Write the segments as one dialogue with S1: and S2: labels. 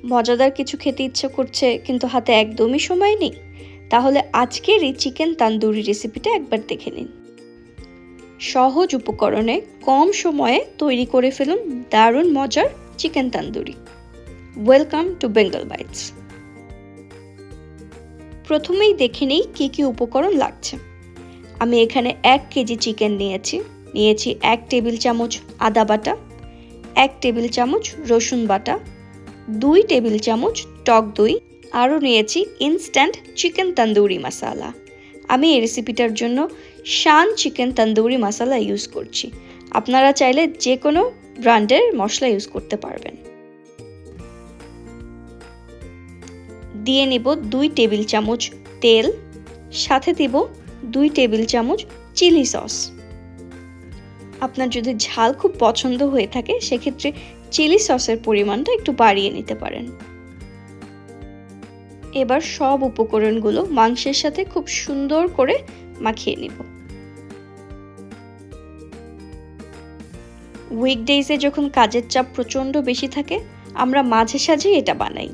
S1: মজাদার কিছু খেতে ইচ্ছে করছে কিন্তু হাতে একদমই সময় নেই, তাহলে আজকের এই চিকেন তান্দুরি রেসিপিটা একবার দেখে নিন। সহজ উপকরণে কম সময়ে তৈরি করে ফেলুন দারুণ মজার chicken tandoori. Welcome to Bengal bites. প্রথমেই দেখে নিই কী কী উপকরণ লাগছে। আমি এখানে 1 কেজি চিকেন নিয়েছি 1 টেবিল চামচ আদা বাটা, 1 টেবিল চামচ রসুন বাটা, 2 টেবিল চামচ টক দই, আরও নিয়েছি ইনস্ট্যান্ট চিকেন তন্দুরি মশলা। আমি এই রেসিপিটার জন্য শান চিকেন তন্দুরি মশলা ইউজ করছি। আপনারা চাইলে যে কোনো ব্র্যান্ডের মশলা ইউজ করতে পারবেন। দিয়ে নেব 2 টেবিল চামচ তেল, সাথে দেব 2 টেবিল চামচ চিলি সস। আপনার যদি ঝাল খুব পছন্দ হয়ে থাকে সেক্ষেত্রে চিলি সসের পরিমাণটা একটু বাড়িয়ে নিতে পারেন। এবার সব উপকরণগুলো মাংসের সাথে খুব সুন্দর করে মাখিয়ে নিব। উইকডেজে যখন কাজের চাপ প্রচণ্ড বেশি থাকে আমরা মাঝে সাঝে এটা বানাই।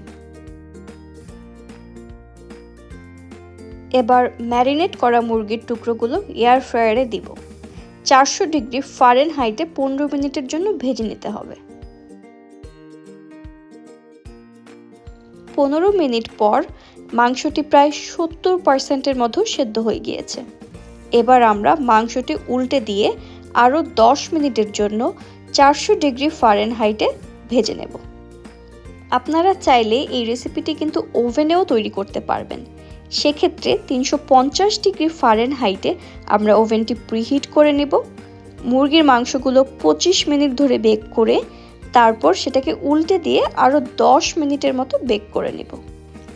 S1: এবার ম্যারিনেট করা মুরগির টুকরোগুলো এয়ার ফ্রায়ারে দিব। 400 ডিগ্রি ফারেনহাইটে 15 মিনিটের জন্য ভেজে নিতে হবে। 15 মিনিট পর মাংসটি প্রায় 70% মতো সেদ্ধ হয়ে গিয়েছে। এবার আমরা মাংসটি উল্টে দিয়ে আরও 10 মিনিটের জন্য 400 ডিগ্রি ফারেনহাইটে ভেজে নেব। আপনারা চাইলে এই রেসিপিটি কিন্তু ওভেনেও তৈরি করতে পারবেন। সেক্ষেত্রে 350 ডিগ্রি ফারেনহাইটে আমরা ওভেনটি প্রিহিট করে নেব। মুরগির মাংসগুলো 25 মিনিট ধরে বেক করে তারপর সেটাকে উল্টে দিয়ে আরও 10 মিনিটের মতো বেক করে নেব।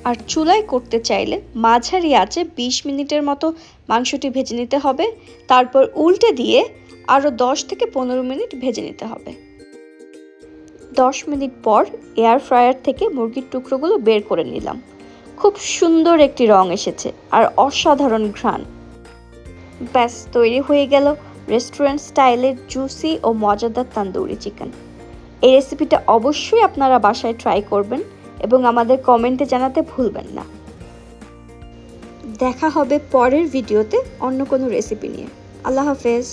S1: আর চুলায় করতে চাইলে মাঝারি আঁচে 20 মিনিটের মতো মাংসটি ভেজে নিতে হবে। তারপর উল্টে দিয়ে আরও 10 থেকে 15 মিনিট ভেজে নিতে হবে। 10 মিনিট পর এয়ার ফ্রায়ার থেকে মুরগির টুকরোগুলো বের করে নিলাম। খুব সুন্দর একটি রং এসেছে আর অসাধারণ ঘ্রাণ। ব্যাস তৈরি হয়ে গেল রেস্টুরেন্ট স্টাইলের জুসি ও মজাদার তান্দুরি চিকেন। এই রেসিপিটা অবশ্যই আপনারা বাসায় ট্রাই করবেন এবং আমাদের কমেন্টে জানাতে ভুলবেন না। দেখা হবে পরের ভিডিওতে অন্য কোনো রেসিপি নিয়ে। আল্লাহ হাফেজ।